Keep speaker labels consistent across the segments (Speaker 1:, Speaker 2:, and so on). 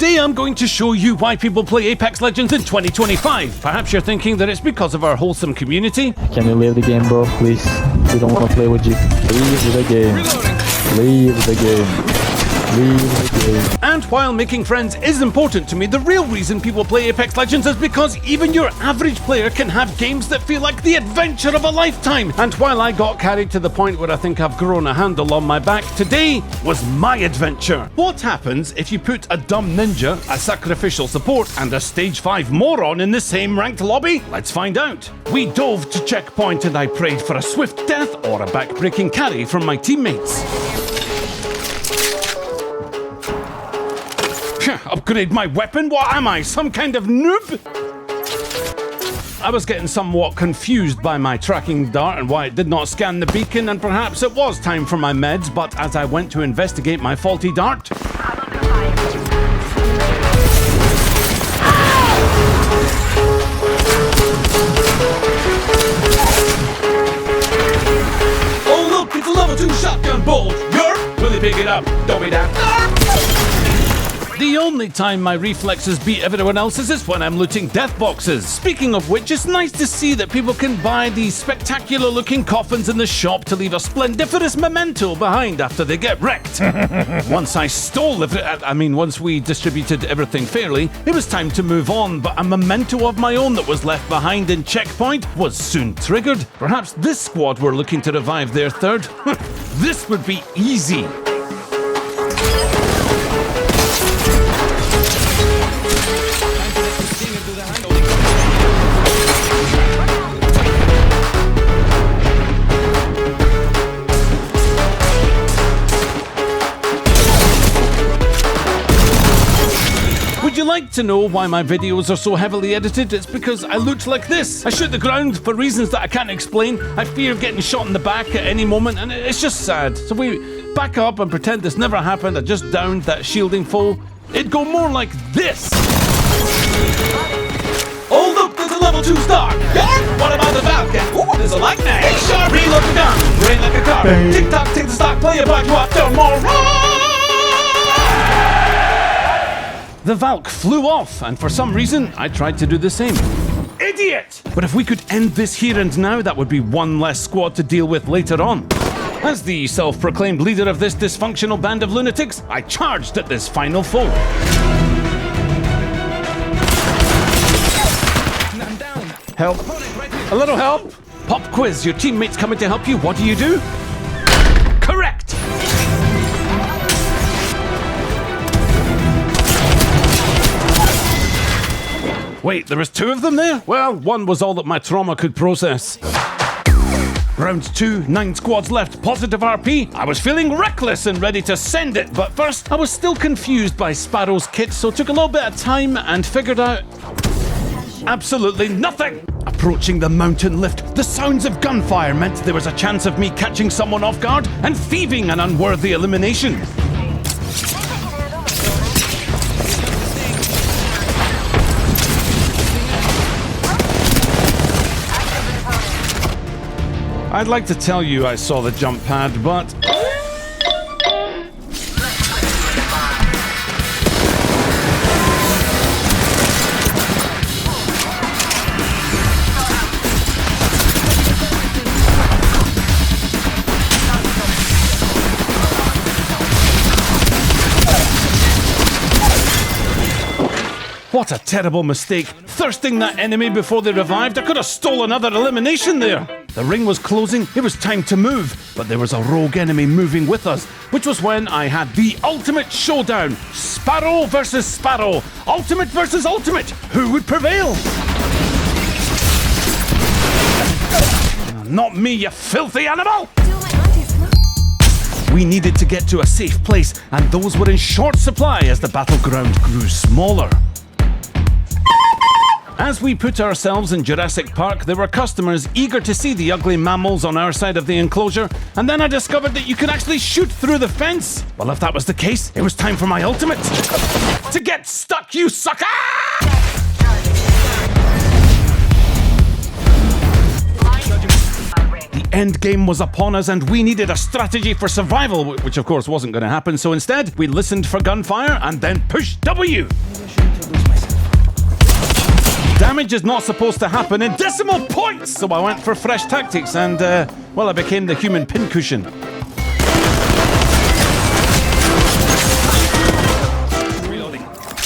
Speaker 1: Today I'm going to show you why people play Apex Legends in 2025. Perhaps you're thinking that it's because of our wholesome community.
Speaker 2: Can you leave the game, bro, please? We don't want to play with you. Leave the game. Leave the game. Leave the game.
Speaker 1: And while making friends is important to me, the real reason people play Apex Legends is because even your average player can have games that feel like the adventure of a lifetime. And while I got carried to the point where I think I've grown a handle on my back, today was my adventure. What happens if you put a dumb ninja, a sacrificial support, and a stage 5 moron in the same ranked lobby? Let's find out. We dove to checkpoint and I prayed for a swift death or a back-breaking carry from my teammates. Upgrade my weapon? What am I, some kind of noob? I was getting somewhat confused by my tracking dart and why it did not scan the beacon, and perhaps it was time for my meds, but as I went to investigate my faulty dart... Oh look, it's a level 2 shotgun bolt! Yerp! Will he pick it up? Don't be daft. The only time my reflexes beat everyone else's is when I'm looting death boxes. Speaking of which, it's nice to see that people can buy these spectacular looking coffins in the shop to leave a splendiferous memento behind after they get wrecked. Once we distributed everything fairly, it was time to move on, but a memento of my own that was left behind in checkpoint was soon triggered. Perhaps this squad were looking to revive their third. This would be easy. Would you like to know why my videos are so heavily edited? It's because I looked like this. I shoot the ground for reasons that I can't explain. I fear getting shot in the back at any moment, and it's just sad. So we back up and pretend this never happened. I just downed that shielding foe. It'd go more like this. Oh look, there's a level 2 star. Yeah? What about the Falcon? Ooh, there's a lightning. Hey, sharp, reload the gun. Brain like a car. Tick tock, take the stock, play about what tomorrow. The Valk flew off, and for some reason, I tried to do the same. Idiot! But if we could end this here and now, that would be one less squad to deal with later on. As the self-proclaimed leader of this dysfunctional band of lunatics, I charged at this final foe. Help. A little help. Pop quiz, your teammates coming to help you, what do you do? Correct! Wait, there was 2 of them there? Well, one was all that my trauma could process. Round 2, 9 squads left, positive RP. I was feeling reckless and ready to send it, but first I was still confused by Sparrow's kit, so took a little bit of time and figured out absolutely nothing. Approaching the mountain lift, the sounds of gunfire meant there was a chance of me catching someone off guard and thieving an unworthy elimination. I'd like to tell you I saw the jump pad, but... What a terrible mistake. Thirsting that enemy before they revived, I could have stolen another elimination there. The ring was closing, it was time to move, but there was a rogue enemy moving with us, which was when I had the ultimate showdown. Sparrow versus Sparrow. Ultimate versus ultimate. Who would prevail? Not me, you filthy animal! We needed to get to a safe place, and those were in short supply as the battleground grew smaller. As we put ourselves in Jurassic Park, there were customers eager to see the ugly mammals on our side of the enclosure, and then I discovered that you could actually shoot through the fence. Well, if that was the case, it was time for my ultimate. To get stuck, you sucker! The endgame was upon us and we needed a strategy for survival, which of course wasn't going to happen, so instead we listened for gunfire and then pushed W. Damage is not supposed to happen in decimal points, so I went for fresh tactics and, well, I became the human pincushion.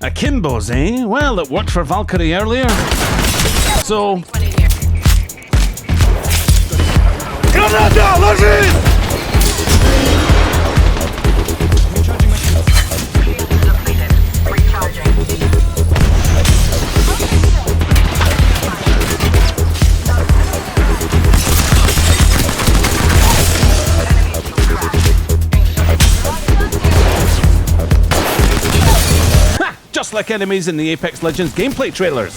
Speaker 1: Akimbos, eh? Well, it worked for Valkyrie earlier. So... just like enemies in the Apex Legends gameplay trailers.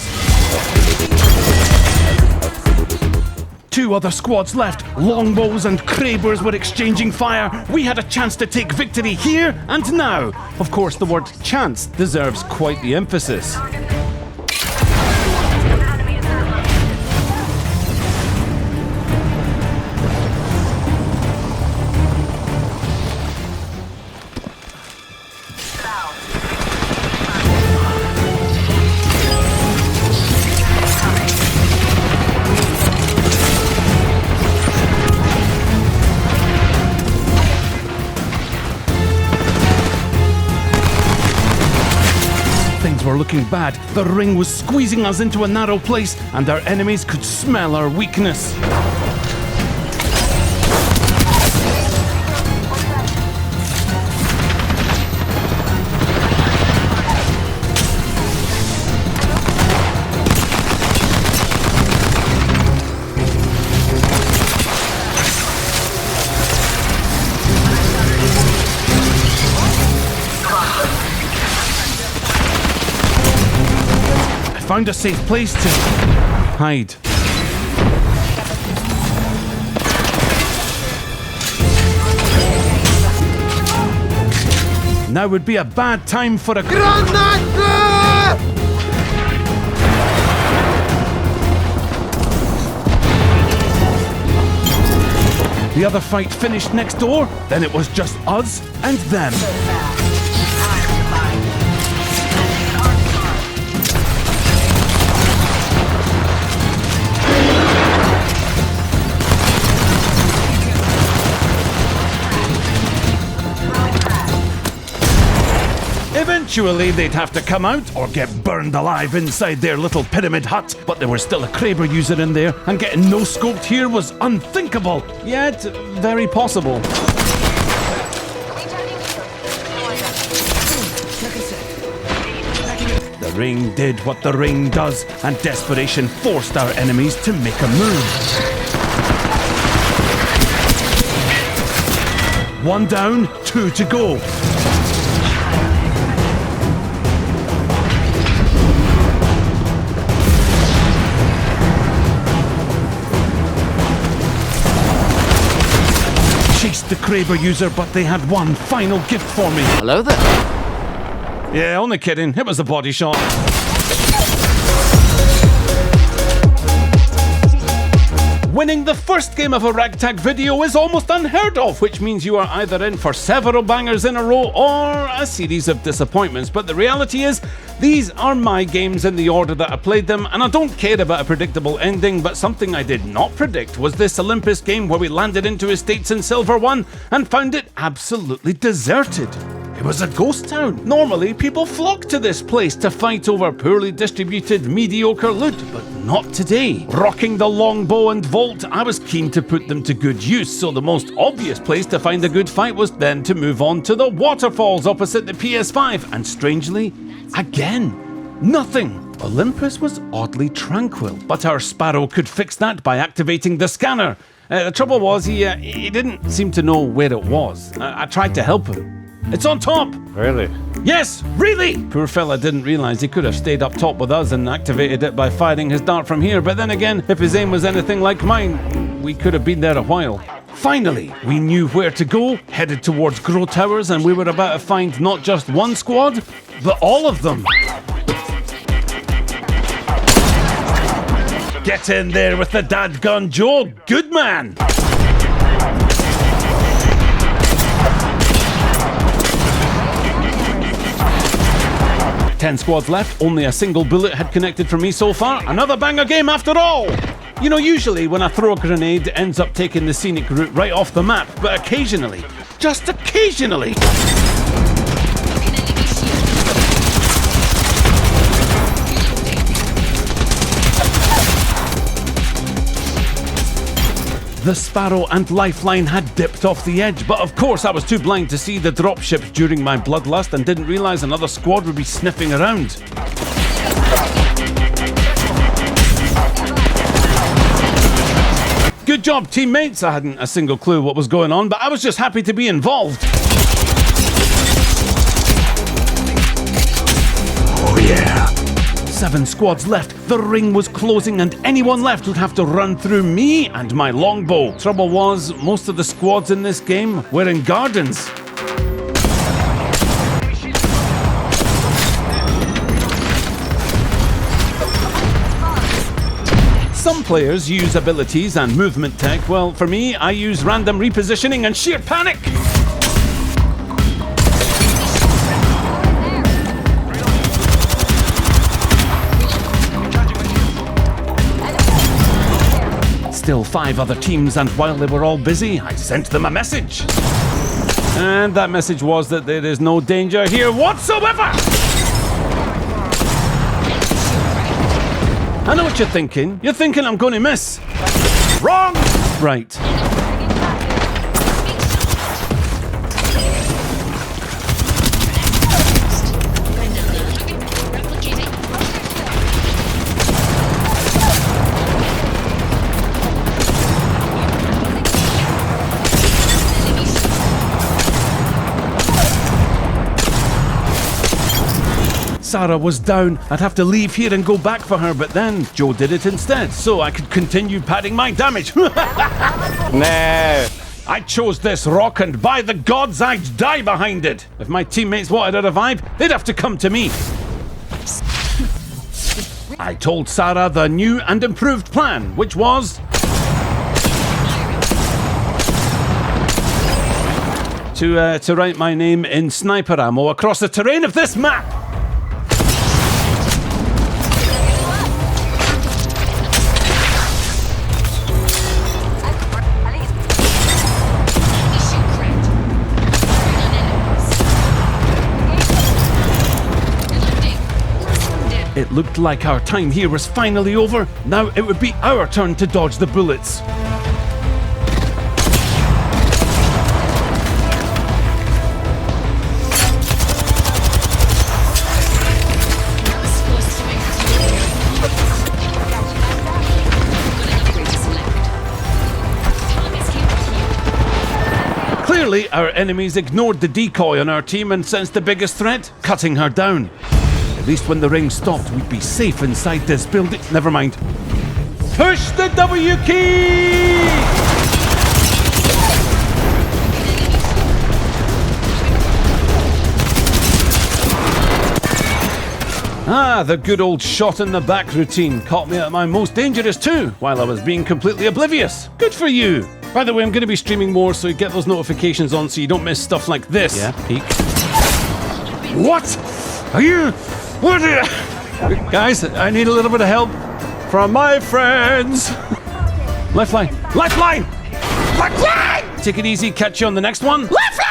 Speaker 1: 2 other squads left. Longbows and Krabers were exchanging fire. We had a chance to take victory here and now. Of course, the word chance deserves quite the emphasis. Were looking bad. The ring was squeezing us into a narrow place and our enemies could smell our weakness. Found a safe place to hide. Now would be a bad time for a grenade! The other fight finished next door, then it was just us and them. Eventually they'd have to come out or get burned alive inside their little pyramid hut, but there was still a Kraber user in there, and getting no-scoped here was unthinkable, yet very possible. The ring did what the ring does, and desperation forced our enemies to make a move. 1 down, 2 to go. Chased the Kraber user, but they had one final gift for me.
Speaker 3: Hello there.
Speaker 1: Yeah, only kidding. It was a body shot. Winning the first game of a ragtag video is almost unheard of, which means you are either in for several bangers in a row or a series of disappointments. But the reality is, these are my games in the order that I played them, and I don't care about a predictable ending, but something I did not predict was this Olympus game where we landed into estates in Silver 1 and found it absolutely deserted. It was a ghost town. Normally, people flock to this place to fight over poorly distributed, mediocre loot, but not today. Rocking the longbow and Volt, I was keen to put them to good use, so the most obvious place to find a good fight was then to move on to the waterfalls opposite the PS5, and strangely, again, nothing. Olympus was oddly tranquil, but our Sparrow could fix that by activating the scanner. The trouble was, he didn't seem to know where it was. I tried to help him. It's on top!
Speaker 2: Really?
Speaker 1: Yes, really! Poor fella didn't realise he could have stayed up top with us and activated it by firing his dart from here, but then again, if his aim was anything like mine, we could have been there a while. Finally, we knew where to go, headed towards Grow Towers, and we were about to find not just one squad, but all of them. Get in there with the dadgun Joe, good man! 10 squads left, only a single bullet had connected for me so far. Another banger game after all! You know, usually when I throw a grenade, it ends up taking the scenic route right off the map, but occasionally, just occasionally, the Sparrow and Lifeline had dipped off the edge, but of course I was too blind to see the dropship during my bloodlust and didn't realise another squad would be sniffing around. Good job, teammates. I hadn't a single clue what was going on, but I was just happy to be involved. Oh yeah. 7 squads left. The ring was closing and anyone left would have to run through me and my longbow. Trouble was, most of the squads in this game were in gardens. Some players use abilities and movement tech. Well, for me, I use random repositioning and sheer panic. Still 5 other teams, and while they were all busy, I sent them a message. And that message was that there is no danger here whatsoever. I know what you're thinking. You're thinking I'm going to miss. Wrong! Right. Sarah was down. I'd have to leave here and go back for her, but then Joe did it instead, so I could continue padding my damage. No. I chose this rock, and by the gods, I'd die behind it. If my teammates wanted a revive, they'd have to come to me. I told Sarah the new and improved plan, which was to write my name in sniper ammo across the terrain of this map. It looked like our time here was finally over. Now it would be our turn to dodge the bullets. Clearly, our enemies ignored the decoy on our team and sensed the biggest threat, cutting her down. At least when the ring stopped, we'd be safe inside this building. Never mind. Push the W key! Ah, the good old shot in the back routine caught me at my most dangerous too, while I was being completely oblivious. Good for you. By the way, I'm going to be streaming more, so you get those notifications on so you don't miss stuff like this. Yeah, peek. What? Are you... What are you... Guys, I need a little bit of help from my friends. Lifeline! Lifeline! Lifeline! Take it easy, catch you on the next one. Lifeline!